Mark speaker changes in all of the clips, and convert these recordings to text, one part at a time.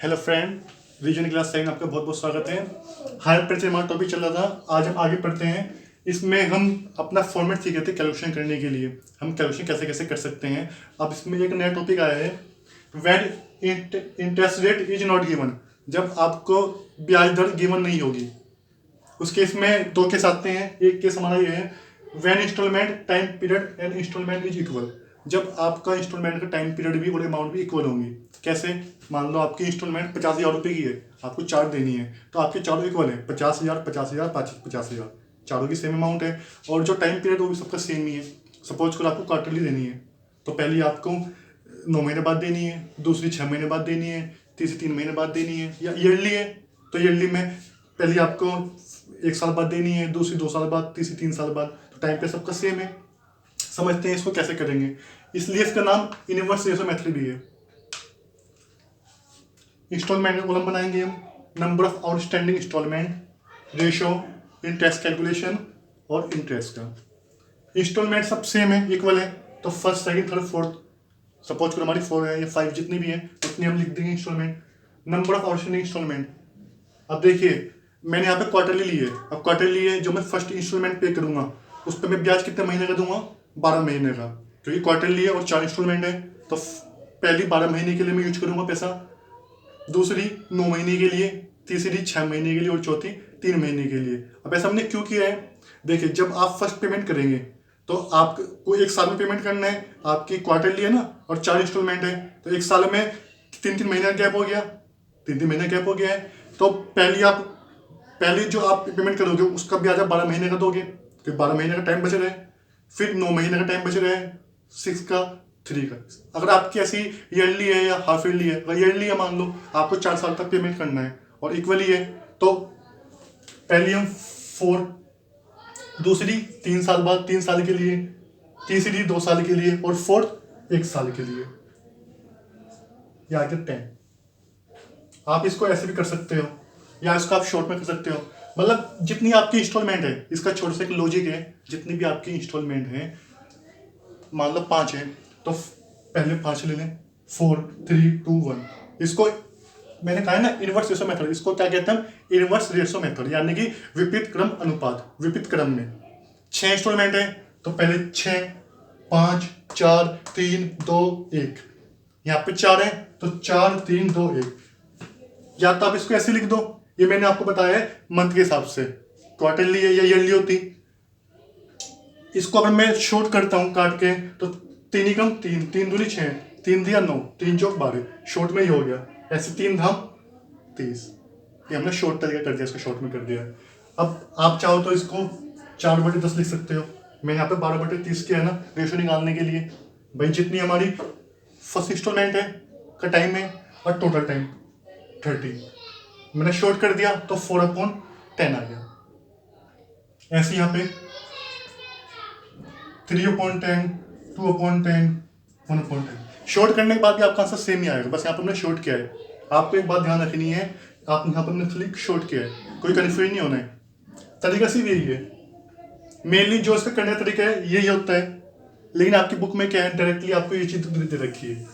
Speaker 1: Hello friend, reason class 7 आपका बहुत बहुत स्वागत है। हायर पर्चेज हमारा टॉपिक चल रहा था, आज हम आगे पढ़ते हैं। इसमें हम अपना फॉर्मेट सीखे थे कैलकुलेशन करने के लिए, हम कैलकुलेशन कैसे कैसे कर सकते हैं। अब इसमें एक नया टॉपिक आया है, when interest rate is not given, जब आपको ब्याज दर गिवन नहीं होगी। उस केस में दो केस आते हैं। एक केस हमारा ये है, when instalment time period and instalment is equal, जब आपका इंस्टॉलमेंट का टाइम पीरियड भी और अमाउंट भी इक्वल होंगी। कैसे? मान लो आपकी इंस्टॉलमेंट 50,000 रुपये की है, आपको 4 देनी है, तो आपके चारों इक्वल है, 50,000 50,000 50,000, चारों की सेम अमाउंट है। और जो टाइम पीरियड वो भी सबका सेम ही है। सपोज करो आपको क्वार्टरली देनी है, तो पहली आपको 9 महीने बाद देनी है, दूसरी 6 महीने बाद देनी है, तीसरी 3 महीने बाद देनी है। या ईयरली है तो ईयरली में पहली आपको 1 साल बाद देनी है, दूसरी 2 साल बाद, तीसरी 3 साल बाद। तो टाइम पे सबका सेम है। समझते हैं इसको कैसे करेंगे। इसलिए इसका नाम इनवर्स रेशो मेथड भी है। इंस्टॉलमेंट का कॉलम बनाएंगे हम, number of outstanding instalment, ratio, interest calculation और इंटरेस्ट का। इंस्टॉलमेंट सब सेम है, इक्वल है, तो first second third fourth, suppose करो हमारी 4 है या 5 जितनी भी है उतनी हम लिख देंगे instalment. Number of outstanding instalment, अब देखिए मैंने यहाँ पे क्वार्टरली ली है। अब क्वार्टरली है, जो मैं फर्स्ट इंस्टॉलमेंट पे करूंगा उस पर मैं ब्याज कितने महीने का दूंगा? 12 महीने का, क्योंकि क्वार्टरली है और 4 इंस्टॉलमेंट है। तो पहली 12 महीने के लिए मैं यूज करूंगा पैसा, दूसरी 9 महीने के लिए, तीसरी 6 महीने के लिए और चौथी 3 महीने के लिए। अब ऐसा हमने क्यों किया है? देखिए जब आप फर्स्ट पेमेंट करेंगे तो आपको 1 साल में पेमेंट करना है, आपकी क्वार्टरली है ना, और 4 इंस्टॉलमेंट है, तो 1 साल में 3-3 महीने का गैप हो गया, 3-3 महीने गैप हो गया है। तो पहली जो आप पेमेंट करोगे उसका ब्याज आप 12 महीने का दोगे, फिर 12 महीने का टाइम बच रहा है, फिर 9 महीने का टाइम बच रहा है, 6 का, 3 का। अगर आपकी ऐसी ईयरली है या हाफ ईयरली है, अगर ईयरली है मान लो आपको 4 साल तक पेमेंट करना है और इक्वली है, तो पहली हम 4, दूसरी 3 साल बाद 3 साल के लिए, तीसरी 2 साल के लिए और फोर्थ 1 साल के लिए, या आगे 10। आप इसको ऐसे भी कर सकते हो या इसको आप शॉर्ट में कर सकते हो। मतलब जितनी आपकी इंस्टॉलमेंट है, इसका छोटा सा एक लॉजिक है, जितनी भी आपकी इंस्टॉलमेंट है, मान लो 5 है तो पहले 5 ले लें, 4 3 2 1। इसको मैंने कहा है ना इनवर्स रेशो मेथड, इसको क्या कहते हैं? इनवर्स रेशो मेथड, यानी कि विपरीत क्रम अनुपात। विपरीत क्रम में 6 इंस्टॉलमेंट है तो पहले 6 5 4 3 2 1, यहाँ पे 4 है तो 4 3 2 1। या तो आप इसको ऐसे लिख दो, ये मैंने आपको बताया है मंथ के हिसाब से, क्वार्टरली है या ईयरली होती। इसको अगर मैं शॉर्ट करता हूँ काट के, तो 3 ही कम 3, 3 दूनी 6, 3 दिया 9, 3 चौक 12, शॉर्ट में ही हो गया। ऐसे 3 धाम 30। ये हमने शॉर्ट तरीका कर दिया, इसको शॉर्ट में कर दिया। अब आप चाहो तो इसको 4/10 लिख सकते हो। मैं यहाँ पे 12/30 किया है ना, रेशो निकालने के लिए। भाई जितनी हमारी फर्स्ट इंस्टॉलमेंट है का टाइम है और टोटल टाइम 30, मैंने शॉर्ट कर दिया तो 4/10 आ गया। ऐसे यहाँ पे 3/10, 2/10, 1/10। शॉर्ट करने के बाद भी आपका आंसर सेम ही आएगा, बस यहाँ पर हमने शॉर्ट किया है। आपको एक बात ध्यान रखनी है, आप यहाँ पर हमने खाली शॉर्ट किया है, कोई कन्फ्यूजन नहीं होना है। तरीका सिर्फ यही है, मेनली जो इसका करने का तरीका है यही होता है, लेकिन आपकी बुक में क्या है, डायरेक्टली आपको ये चीज़ दे रखी है।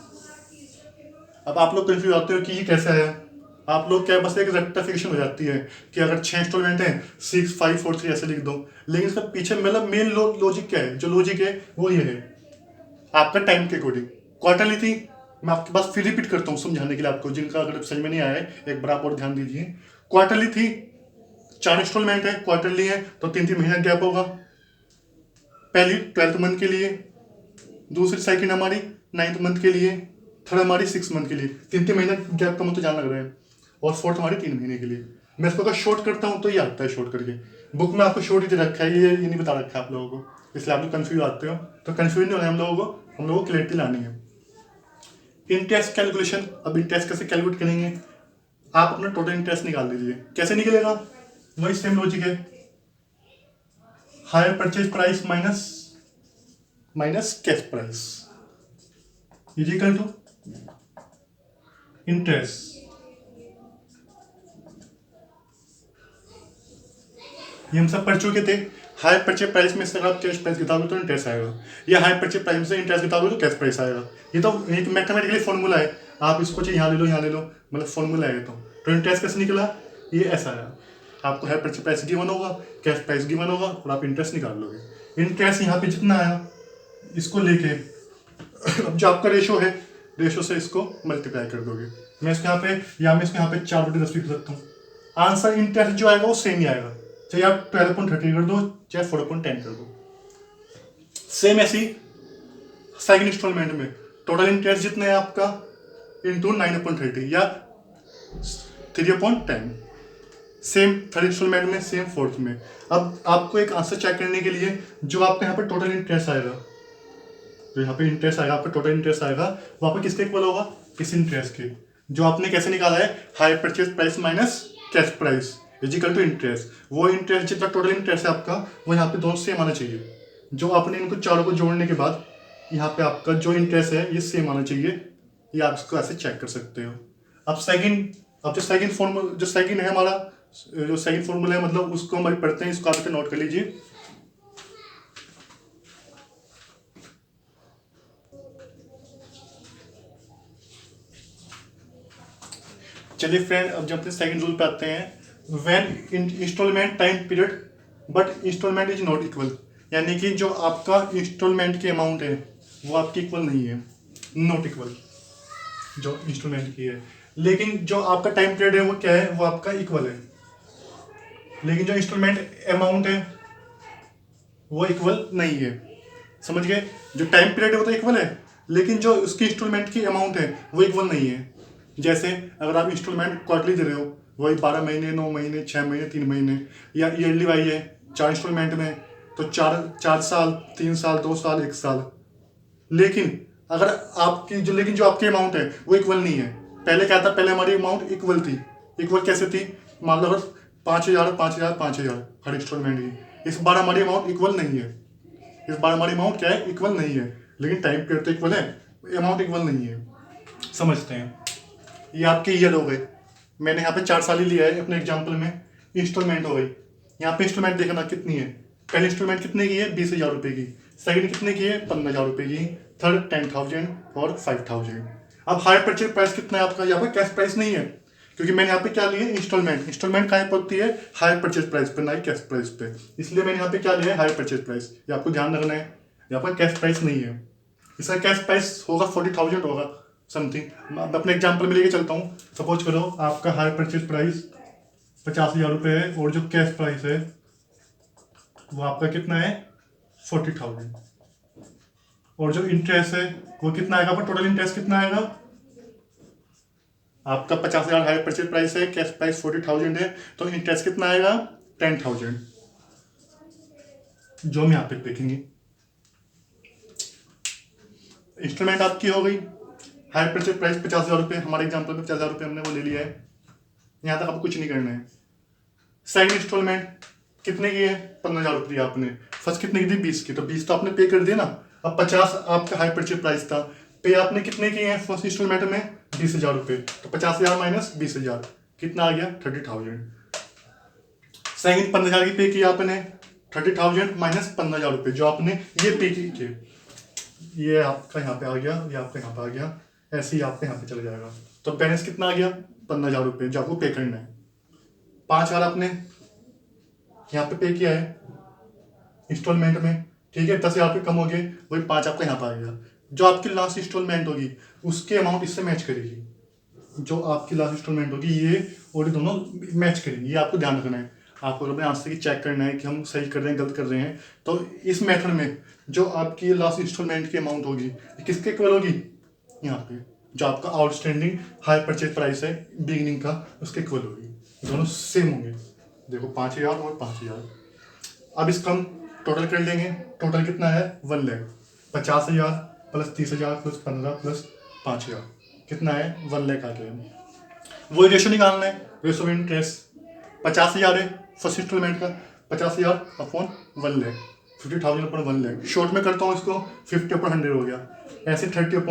Speaker 1: अब आप लोग कन्फ्यूज होते हो कि ये कैसे आया। आप लोग क्या, बस एक रेक्टिफिकेशन हो जाती है कि अगर 6 इंस्टॉलमेंट है 6 5 4 3 ऐसे लिख दो, लेकिन इसका पीछे मतलब मेन लॉजिक क्या है? जो लॉजिक है वो ये है, आपका टाइम के अकॉर्डिंग। क्वार्टरली थी, मैं आपके पास फिर रिपीट करता हूँ समझाने के लिए आपको, जिनका अगर समझ में नहीं आया है एक बार आप और ध्यान दीजिए। क्वार्टरली थी, 4 इंस्टॉलमेंट है, क्वार्टरली है तो 3-3 महीना गैप होगा। पहली 12th मंथ के लिए, दूसरी सेकंड हमारी 9th मंथ के लिए, थर्ड हमारी 6 मंथ के लिए। 3-3 महीने गैप का मुझे जान लग रहा है, और फोर्थ हमारी 3 महीने के लिए। मैं इसको अगर शॉर्ट करता हूँ तो ये आता है शॉर्ट करके। बुक में आपको शॉर्ट ही दे रखा है, ये नहीं बता रखा है आप लोगों को, इसलिए आप लोग कन्फ्यूज आते हो। तो कन्फ्यूज नहीं होना है हम लोगों को क्लियरिटी लानी है। इंटरेस्ट कैलकुलेशन, अब इंटरेस्ट कैसे कैलकुलेट करेंगे? आप अपना टोटल इंटरेस्ट निकाल लीजिए। कैसे निकलेगा? वही सेम लॉजिक है, hire purchase price minus cash price is equal to interest. ये हम सब पढ़ चुके थे। हायर परचेज प्राइस में से अगर आप कैश प्राइस गिताओगे तो इंटरेस्ट आएगा, या हायर परचेज प्राइस में से इंटरेस्ट गिताओगे तो कैश प्राइस आएगा। ये तो एक मैथमेटिकली फॉर्मूला है। आप इसको चाहिए यहाँ ले लो, यहाँ ले लो, मतलब फॉर्मूला है। तो इंटरेस्ट कैसे निकला, ये ऐसा है। आपको हायर परचेज प्राइस गिवन होगा, कैश प्राइस गिवन होगा और आप इंटरेस्ट निकाल लोगे। इंटरेस्ट यहाँ पे जितना आया इसको लेके अब जो आपका रेशो है, रेशो से इसको मल्टीप्लाई कर दोगे। मैं इसको यहाँ पे या मैं इसको यहाँ पे 4/10 लिख सकता हूँ। आंसर इंटरेस्ट जो आएगा वो सेम ही आएगा, चाहे आप 12.30 कर दो चाहे 4.10 कर दो। सेम ऐसी सेकंड इंस्टॉलमेंट में टोटल इंटरेस्ट जितना है आपका इंटू 9/30 या 3/10, सेम थर्ड इंस्टॉलमेंट में, सेम फोर्थ में। अब आपको एक आंसर चेक करने के लिए जो आपका यहाँ पे टोटल इंटरेस्ट आएगा, तो यहाँ पे इंटरेस्ट आएगा, आपका टोटल इंटरेस्ट आएगा, वहाँ पे किसके इक्वल होगा, किस इंटरेस्ट के, जो आपने कैसे निकाला है, hire purchase price minus cash price is equal to interest. वो इंटरेस्ट जितना टोटल इंटरेस्ट है आपका वो यहाँ पे दोनों सेम आना चाहिए। जो आपने इनको चारों को जोड़ने के बाद यहाँ पे आपका जो इंटरेस्ट है ये सेम आना चाहिए। ये आप इसको ऐसे चेक कर सकते हो। अब जो सेकंड है हमारा, जो सेकंड फॉर्मूला है, मतलब उसको हम पढ़ते हैं, इसको आप नोट कर लीजिए। चलिए फ्रेंड, अब जब अपने सेकंड रूल पे आते हैं, when instalment time period but instalment is not equal, यानी कि जो आपका इंस्टॉलमेंट की अमाउंट है वो आपकी इक्वल नहीं है, नॉट इक्वल जो इंस्टॉलमेंट की है, लेकिन जो आपका टाइम पीरियड है वो क्या है, वो आपका इक्वल है। लेकिन जो इंस्टॉलमेंट अमाउंट है वो इक्वल नहीं है, समझ गए। जो टाइम पीरियड है वो तो इक्वल है, लेकिन जो उसकी इंस्टॉलमेंट की अमाउंट है वो इक्वल नहीं है। जैसे अगर आप इंस्टॉलमेंट क्वार्टरली दे रहे हो, वही 12 महीने, 9 महीने, 6 महीने, 3 महीने, या ईयरली वाइज है 4 इंस्टॉलमेंट में, तो 4 साल, 3 साल, 2 साल, 1 साल। लेकिन अगर लेकिन जो आपकी अमाउंट है वो इक्वल नहीं है। पहले क्या था, पहले हमारी अमाउंट इक्वल थी। इक्वल कैसे थी, मान लो अगर 5,000 5,000 5,000 हर इंस्टॉलमेंट की, इस बार हमारी अमाउंट इक्वल नहीं है। इस बार हमारी अमाउंट क्या है, इक्वल नहीं है, लेकिन टाइम पीरियड तो इक्वल है, अमाउंट इक्वल नहीं है। समझते हैं। ये आपके ईयर हो गए, मैंने यहाँ पे 4 साल ही लिया है अपने एग्जाम्पल में। इंस्टॉलमेंट हो गई, यहाँ पे इंस्टॉलमेंट देखना कितनी है, पहली इंस्टॉलमेंट कितने की है, 20,000 रुपये की, सेकंड कितने की है, 15,000 रुपये की, थर्ड 10,000 और 5,000। अब हायर परचेज प्राइस कितना है आपका, यहाँ पे कैश प्राइस नहीं है, क्योंकि मैंने यहाँ पे क्या लिया, इंस्टॉलमेंट कहाँ पे होती है, हायर परचेज प्राइस पे, ना ही कैश प्राइस पे, इसलिए मैंने यहाँ पे क्या लिया है, हायर परचेज प्राइस। ये आपको ध्यान रखना है, यहाँ पर कैश प्राइस नहीं है। इसका कैश प्राइस होगा 40,000 होगा समथिंग। मैं अपने एग्जाम्पल में लेके चलता हूँ। सपोज करो आपका हायर परचेज प्राइस 50,000 रुपये है और जो कैश प्राइस है वो आपका कितना है, 40,000, और जो इंटरेस्ट है वो कितना आएगा, पर टोटल इंटरेस्ट कितना आएगा, आपका 50,000 हायर परचेज प्राइस है, कैश प्राइस 40,000 है, तो इंटरेस्ट कितना आएगा, 10,000, जो हम यहाँ पे देखेंगे। इंस्टॉलमेंट आपकी हो गई, हायर परचेज प्राइस 50,000 रुपये, हमारे एग्जाम्पल में 50,000 रुपये हमने वो ले लिया है, यहाँ तक आपको कुछ नहीं करना है। सेकंड इंस्टॉलमेंट कितने की है, 15,000 रुपये आपने, फर्स्ट कितने की थी, 20 की, तो 20 तो आपने पे कर दिया ना। अब 50 आपका हाई परचेज प्राइस था, पे आपने कितने की है फर्स्ट इंस्टॉलमेंट में, 20,000 रुपये, तो 50,000 माइनस 20,000 कितना आ गया, 30,000। सेकंड 15,000 की पे की आपने, 30,000 माइनस 15,000 रुपये जो आपने ये पे की, ये आपका यहाँ पे आ गया, ये आपका यहाँ पे आ गया, ऐसे ही आपका यहाँ पे चला जाएगा। तो बैलेंस कितना आ गया, 15,000 रुपये जो आपको पे करना है। 5,000 आपने यहाँ पे पे किया है इंस्टॉलमेंट में, ठीक है, 10,000 रुपये कम हो गए, वही 5 आपका यहाँ पे आ गया। जो आपकी लास्ट इंस्टॉलमेंट होगी उसके अमाउंट इससे मैच करेगी, जो आपकी लास्ट इंस्टॉलमेंट होगी ये और ये दोनों मैच करेंगी। ये आपको ध्यान रखना है। आपको अपने आंसर की चेक करना है कि हम सही कर रहे हैं, गलत कर रहे हैं। तो इस मेथड में जो आपकी लास्ट इंस्टॉलमेंट की अमाउंट होगी किसके इक्वल होगी, यहाँ पे जो आपका आउटस्टैंडिंग हायर परचेज प्राइस है बिगिनिंग का, उसके इक्वल होगी, दोनों सेम होंगे। देखो 5,000 और 5,000। अब इसका हम टोटल कर लेंगे, टोटल कितना है, 1 लाख, 50,000 प्लस 30,000 प्लस 15 प्लस 5,000 कितना है, 1 लाख आ गया। वही रेशो निकालना है, रेशो ऑफ इंटरेस्ट 50,000 है फर्स्ट इंस्टॉलमेंट का, 50,000 upon 1 lakh, 50,000 upon 1 lakh. Short में करता हूँ इसको, 50/100 हो गया, ऐसे 30,000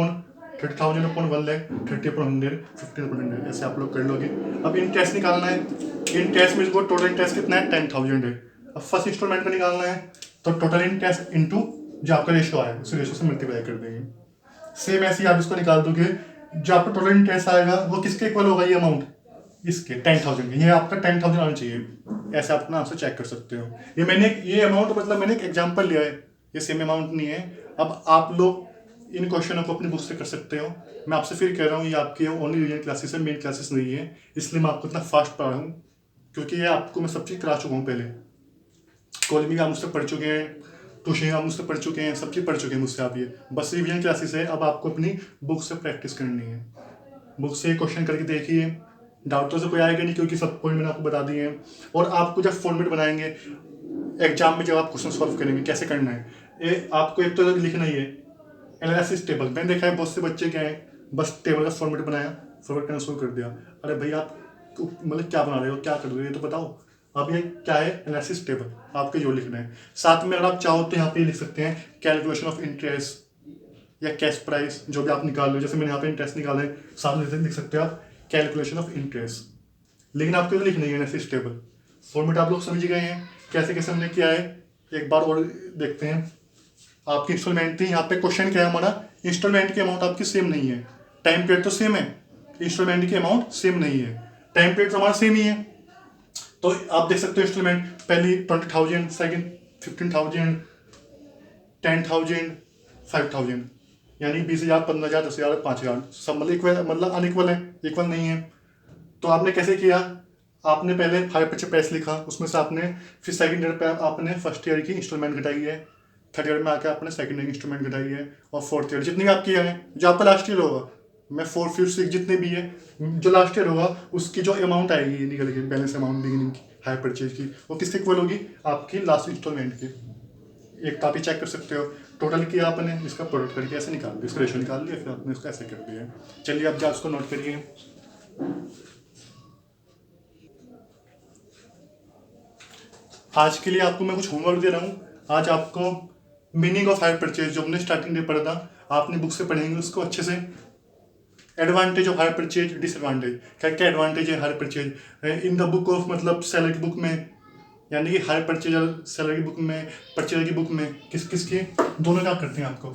Speaker 1: अपॉन 1 लाख, 30/100, 50/100, ऐसे आप लोग कर लोगे। अब इंटरेस्ट निकालना है, इंटरेस्ट में इसको टोटल इंटरेस्ट कितना है, 10,000 है। अब फर्स्ट इंस्टॉलमेंट का निकालना है, तो टोटल इंटरेस्ट इंटू जो आपका रेशो आया उस रेशो से मल्टीप्लाई कर देंगे। सेम ऐसे ही आप इसको निकाल दोगे, जो आपका टोटल इंटरेस्ट आएगा वो किसके इक्वल होगा, ये अमाउंट इसके 10,000 के। ये आपका 10,000 आना चाहिए, ऐसे आप अपना आंसर चेक कर सकते हो। ये अमाउंट मतलब मैंने एक एग्जांपल लिया है, ये सेम अमाउंट नहीं है। अब आप लोग इन क्वेश्चनों को अपनी बुक से कर सकते हो। मैं आपसे फिर कह रहा हूँ, ये आपकी ओनली रीजन क्लासेस है, मेन क्लासेस नहीं है, इसलिए मैं आपको इतना फास्ट पढ़ा रहा हूँ, क्योंकि ये आपको मैं सब चीज़ करा चुका हूँ पहले। कॉलेज में आप मुझसे पढ़ चुके हैं, ट्यूशन आप मुझसे पढ़ चुके हैं, सब चीज़ पढ़ चुके हैं मुझसे आप। ये बस रिविजन क्लासेस है, अब आपको अपनी बुक से प्रैक्टिस करनी है। बुक से क्वेश्चन करके देखिए, डाउट तो से कोई आएगा नहीं, क्योंकि सब पॉइंट मैंने आपको बता दिए हैं। और आपको जब फॉर्मेट बनाएंगे एग्जाम में, जब आप क्वेश्चन सॉल्व करेंगे कैसे करना है, आपको एक तो लिखना ही है एनालिसिस टेबल। मैंने देखा है बहुत से बच्चे क्या है, बस टेबल का फॉर्मेट बनाया, फॉर्मेट करना शुरू कर दिया। अरे भाई आप मतलब क्या बना रहे हो, क्या कर रहे हो, ये तो बताओ। अब ये क्या है, एनालिसिस टेबल, आपको जो लिखना है। साथ में अगर आप चाहो तो यहाँ पे लिख सकते हैं कैलकुलेशन ऑफ इंटरेस्ट या कैश प्राइस, जो भी आप निकाल रहे हो। जैसे मैंने यहाँ पे इंटरेस्ट निकाला है, साथ में लिख सकते हो आप कैलकुलेशन ऑफ इंटरेस्ट। लेकिन आपको तो लिखना है एनालिसिस टेबल। फॉर्मेट आप लोग समझ गए हैं कैसे कैसे हमने किया है। एक बार और देखते हैं। आपकी इंस्टॉलमेंट थी, यहाँ पे क्वेश्चन क्या है हमारा, इंस्टॉलमेंट की अमाउंट आपकी सेम नहीं है, टाइम पीरियड तो सेम है, इंस्टॉलमेंट की अमाउंट सेम नहीं है, टाइम पीरियड हमारा सेम ही है। तो आप देख सकते हो इंस्टॉलमेंट पहली 20,000, सेकंड 15,000, 10,000, 5,000, यानी 20,000, 15,000, 10,000, 5,000, सब मतलब इक्वल, मतलब अनइक्वल है, इक्वल नहीं है। तो आपने कैसे किया, आपने पहले 5 प्राइस लिखा, उसमें से आपने फिर सेकंड ईयर पे आपने फर्स्ट ईयर की इंस्टॉलमेंट घटाई है, थर्ड ईयर में आकर आपने सेकंड ईयर की इंस्टॉलमेंट घटाई है, और फोर्थ ईयर जितनी आपकी है, जो आपका लास्ट ईयर होगा, मैं 4, 5, 6 जितने भी है, जो लास्ट ईयर होगा उसकी जो अमाउंट आएगी निकल के, बैलेंस अमाउंट बिगिनिंग की हायर परचेज की, वो किसके इक्वल होगी, आपकी लास्ट इंस्टॉलमेंट की। एक तो आप ही चेक कर सकते हो, टोटल किया आपने, इसका प्रोडक्ट करके ऐसे निकाल दिया, इसका रेशो निकाल लिया, फिर आपने इसका ऐसे कर दिया। चलिए अब जा उसको नोट करिए। आज के लिए आपको मैं कुछ होमवर्क दे रहा हूँ। आज आपको मीनिंग ऑफ हायर परचेज, जो हमने स्टार्टिंग में पढ़ा था, आपने बुक से पढ़ेंगे उसको अच्छे से। Advantage of hire purchase, disadvantage, क्या क्या एडवांटेज है hire purchase in the book of, मतलब सेलर की बुक में, यानी कि हायर परचेज और सेलर की बुक में, परचेजर की बुक में किस किस के दोनों क्या करते हैं आपको,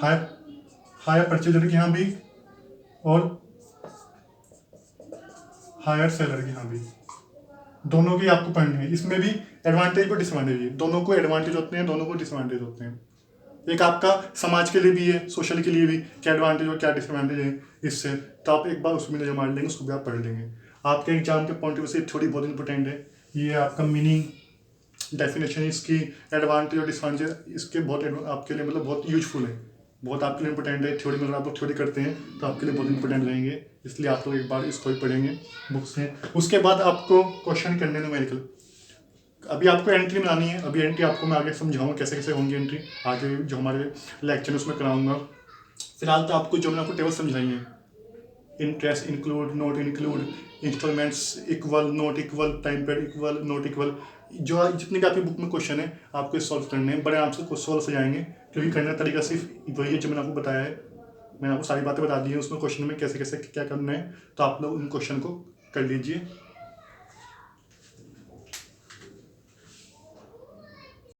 Speaker 1: हायर हायर परचेजर के यहाँ भी और हायर सेलर के यहाँ भी, दोनों की आपको पढ़नी है। इसमें भी एडवांटेज और डिसएडवांटेज है, दोनों को एडवांटेज होते हैं, दोनों को डिसएडवांटेज होते हैं। एक आपका समाज के लिए भी है, सोशल के लिए भी, क्या एडवांटेज और क्या डिसएडवांटेज है इससे, तो आप एक बार उसमें नजर मार लेंगे, उसको भी आप पढ़ लेंगे। आपके एग्जाम के पॉइंट ऑफ व्यू से थोड़ी बहुत इंपॉर्टेंट है। ये आपका मीनिंग, डेफिनेशन इसकी, एडवांटेज और डिसएडवांटेज इसके बहुत आपके लिए मतलब बहुत यूजफुल है, बहुत आपके लिए इंपॉर्टेंट है। थ्योरी में अगर आप लोग थ्योरी करते हैं तो आपके लिए बहुत इंपॉर्टेंट रहेंगे, इसलिए आप लोग एक बार इसको ही पढ़ेंगे बुक से। उसके बाद आपको क्वेश्चन करने न्यूमेरिकल, अभी आपको एंट्री बनानी है। अभी एंट्री आपको मैं आगे समझाऊंगा कैसे कैसे होंगी एंट्री, आगे जो हमारे लेक्चर है उसमें कराऊंगा। फिलहाल तो आपको जो मैंने आपको टेबल समझाई है, interest include, not include, instalments equal, not equal, time period equal, not equal, जो जितने भी आपकी बुक में क्वेश्चन है आपको सॉल्व करने हैं, बड़े आराम से सॉल्व हो जाएंगे, क्योंकि करने का तरीका सिर्फ वही है जो मैंने आपको बताया है। मैंने आपको सारी बातें बता दी हैं उसमें, क्वेश्चन में कैसे कैसे क्या करना है, तो आप लोग उन क्वेश्चन को कर लीजिए।